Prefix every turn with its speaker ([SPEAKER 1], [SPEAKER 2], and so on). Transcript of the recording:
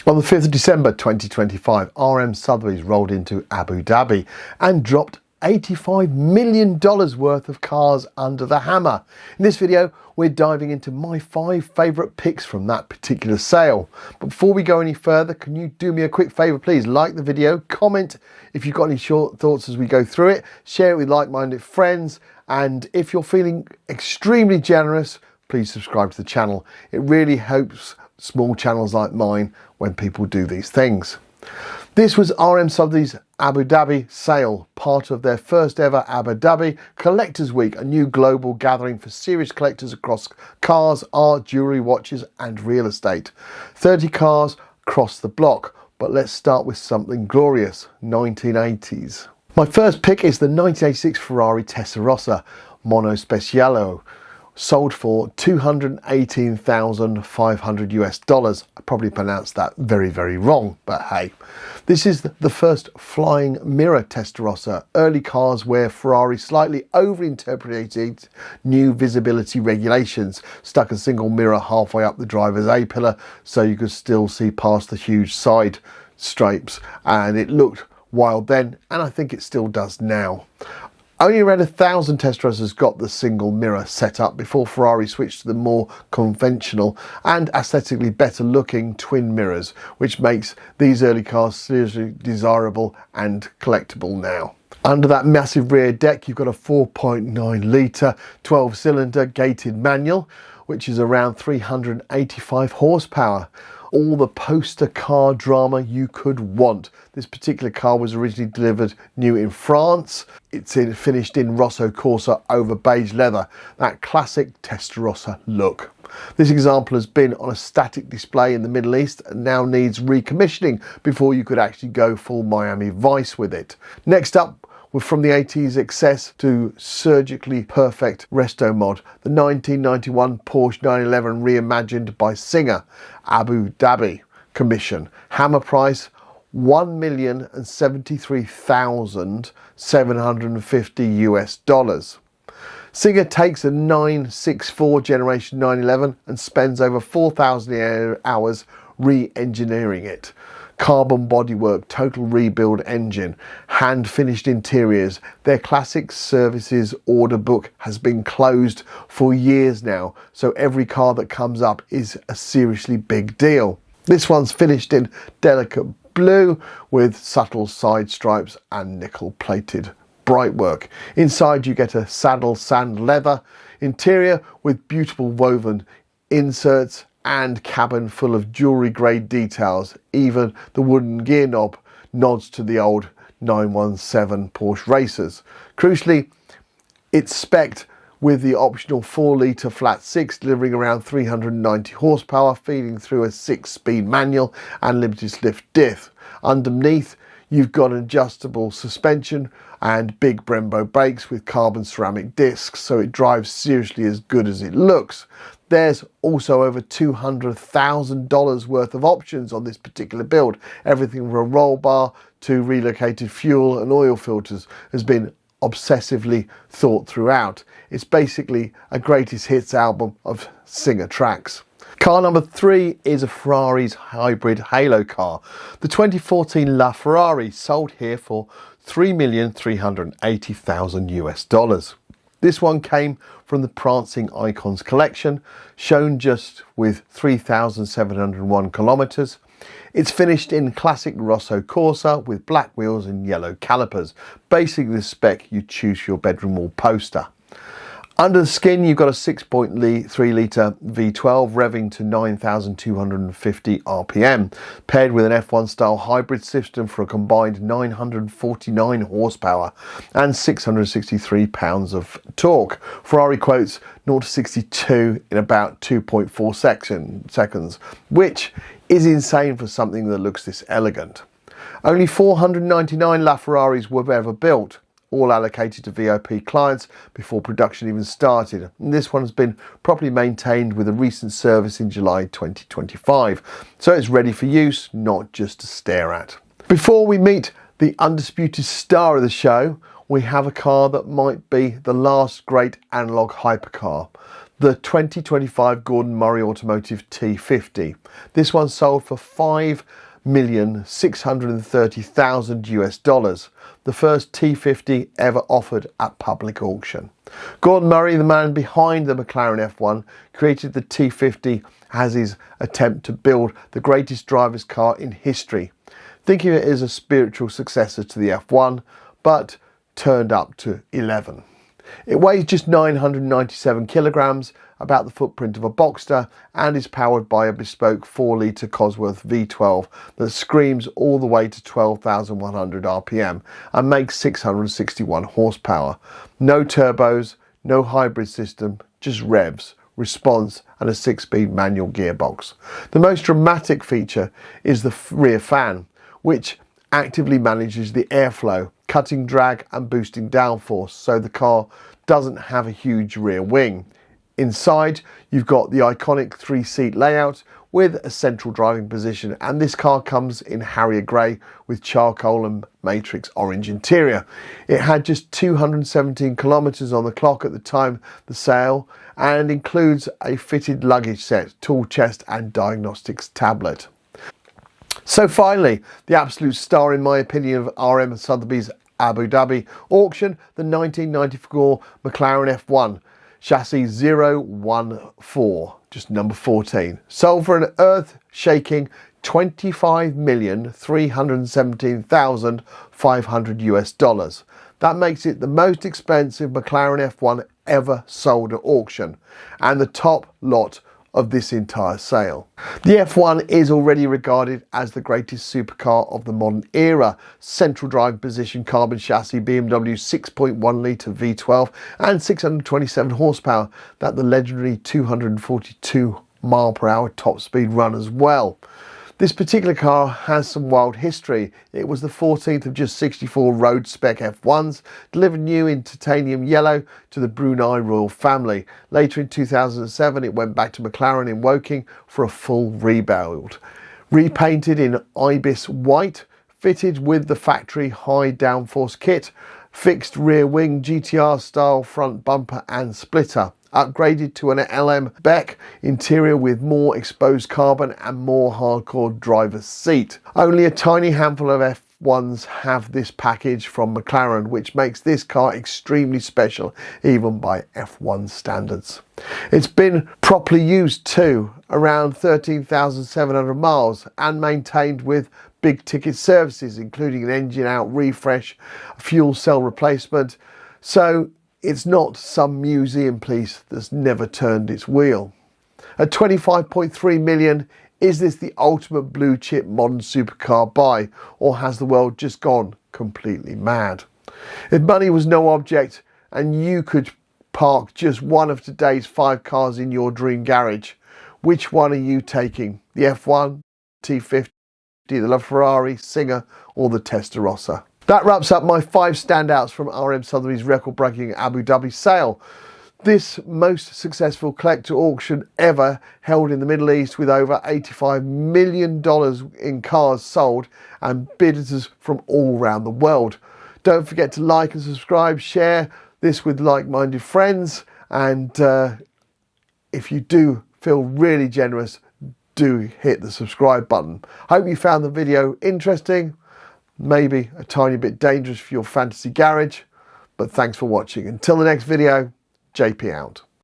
[SPEAKER 1] On the 5th of December 2025, RM Sothebys rolled into Abu Dhabi and dropped $85 million worth of cars under the hammer. In this video, we're diving into my 5 favourite picks from that particular sale. But before we go any further, can you do me a quick favour, please? Like the video, comment if you've got any short thoughts as we go through it, share it with like-minded friends, and if you're feeling extremely generous, please subscribe to the channel. It really helps small channels like mine when people do these things. This was RM Sothebys' Abu Dhabi sale, part of their first ever Abu Dhabi Collectors Week, a new global gathering for serious collectors across cars, art, jewellery, watches and real estate. 30 cars across the block, but let's start with something glorious, 1980s. My first pick is the 1986 Ferrari Testarossa Monospecchio, sold for $218,500. I probably pronounced that very wrong, but hey. This is the first flying mirror Testarossa. Early cars where Ferrari slightly overinterpreted new visibility regulations, stuck a single mirror halfway up the driver's A-pillar so you could still see past the huge side stripes, and it looked wild then, and I think it still does now. Only around 1,000 Testarossas got the single mirror set up before Ferrari switched to the more conventional and aesthetically better looking twin mirrors, which makes these early cars seriously desirable and collectible now. Under that massive rear deck, you've got a 4.9 litre 12-cylinder gated manual, which is around 385 horsepower. All the poster car drama you could want. This particular car was originally delivered new in France. It's finished in Rosso Corsa over beige leather, that classic Testarossa look. This example has been on a static display in the Middle East and now needs recommissioning before you could actually go full Miami Vice with it. Next up, from the 80s excess to surgically perfect resto mod, the 1991 Porsche 911 reimagined by Singer, Abu Dhabi commission. Hammer price $1,073,750 US. Singer takes a 964 generation 911 and spends over 4,000 hours re-engineering it. Carbon bodywork, total rebuild engine, hand finished interiors. Their classic services order book has been closed for years now, so every car that comes up is a seriously big deal. This one's finished in delicate blue with subtle side stripes and nickel plated bright work. Inside you get a saddle sand leather interior with beautiful woven inserts and cabin full of jewellery grade details. Even the wooden gear knob nods to the old 917 Porsche racers. Crucially, it's spec'd with the optional 4 litre flat 6 delivering around 390 horsepower, feeding through a 6-speed manual and limited slip diff. Underneath you've got an adjustable suspension and big Brembo brakes with carbon ceramic discs, so it drives seriously as good as it looks. There's also over $200,000 worth of options on this particular build. Everything from a roll bar to relocated fuel and oil filters has been obsessively thought throughout. It's basically a greatest hits album of Singer tracks. Car number 3 is a Ferrari's hybrid halo car. The 2014 LaFerrari sold here for $3,380,000 US. This one came from the Prancing Icons collection, shown just with 3,701 kilometres. It's finished in classic Rosso Corsa with black wheels and yellow calipers. Basically the spec you choose your bedroom wall poster. Under the skin, you've got a 6.3 litre V12 revving to 9,250 RPM, paired with an F1 style hybrid system for a combined 949 horsepower and 663 pounds of torque. Ferrari quotes 0 to 62 in about 2.4 seconds, which is insane for something that looks this elegant. Only 499 LaFerraris were ever built, all allocated to VIP clients before production even started. And this one has been properly maintained with a recent service in July 2025, so it's ready for use, not just to stare at. Before we meet the undisputed star of the show, we have a car that might be the last great analog hypercar. the 2025 Gordon Murray Automotive T.50. This one sold for $5,630,000 US, the first T.50 ever offered at public auction. Gordon Murray, the man behind the McLaren F1, created the T.50 as his attempt to build the greatest driver's car in history. Think of it as a spiritual successor to the F1, but turned up to 11. It weighs just 997 kilograms, about the footprint of a Boxster, and is powered by a bespoke 4-litre Cosworth V12 that screams all the way to 12,100 RPM and makes 661 horsepower. No turbos, no hybrid system, just revs, response and a 6-speed manual gearbox. The most dramatic feature is the rear fan, which actively manages the airflow, cutting drag and boosting downforce, so the car doesn't have a huge rear wing. Inside, you've got the iconic 3-seat layout with a central driving position, and this car comes in Harrier grey with charcoal and matrix orange interior. It had just 217 kilometres on the clock at the time of the sale, and includes a fitted luggage set, tool chest and diagnostics tablet. So finally, the absolute star in my opinion of RM Sotheby's Abu Dhabi auction, the 1994 McLaren F1 chassis 014, just number 14, sold for an earth-shaking $25,317,500 US. That makes it the most expensive McLaren F1 ever sold at auction, and the top lot of this entire sale. The F1 is already regarded as the greatest supercar of the modern era. Central driving position, carbon chassis, BMW 6.1 litre V12 and 627 horsepower, that the legendary 242 mph top speed run as well. This particular car has some wild history. It was the 14th of just 64 road spec F1s, delivered new in titanium yellow to the Brunei royal family. Later in 2007, it went back to McLaren in Woking for a full rebuild. Repainted in ibis white, fitted with the factory high downforce kit, fixed rear wing, GTR style front bumper and splitter. Upgraded to an LM Beck interior with more exposed carbon and more hardcore driver's seat. Only a tiny handful of F1s have this package from McLaren, which makes this car extremely special even by F1 standards. It's been properly used too, around 13,700 miles, and maintained with big ticket services including an engine out refresh, a fuel cell replacement, so it's not some museum piece that's never turned its wheel. At 25.3 million, is this the ultimate blue chip modern supercar buy, or has the world just gone completely mad? If money was no object and you could park just one of today's 5 cars in your dream garage, which one are you taking? The F1, T.50, the LaFerrari, Singer or the Testarossa? That wraps up my 5 standouts from RM Sotheby's record-breaking Abu Dhabi sale. This most successful collector auction ever, held in the Middle East, with over $85 million in cars sold and bidders from all around the world. Don't forget to like and subscribe, share this with like-minded friends, and if you do feel really generous, do hit the subscribe button. Hope you found the video interesting. Maybe a tiny bit dangerous for your fantasy garage, but thanks for watching. Until the next video, JP out.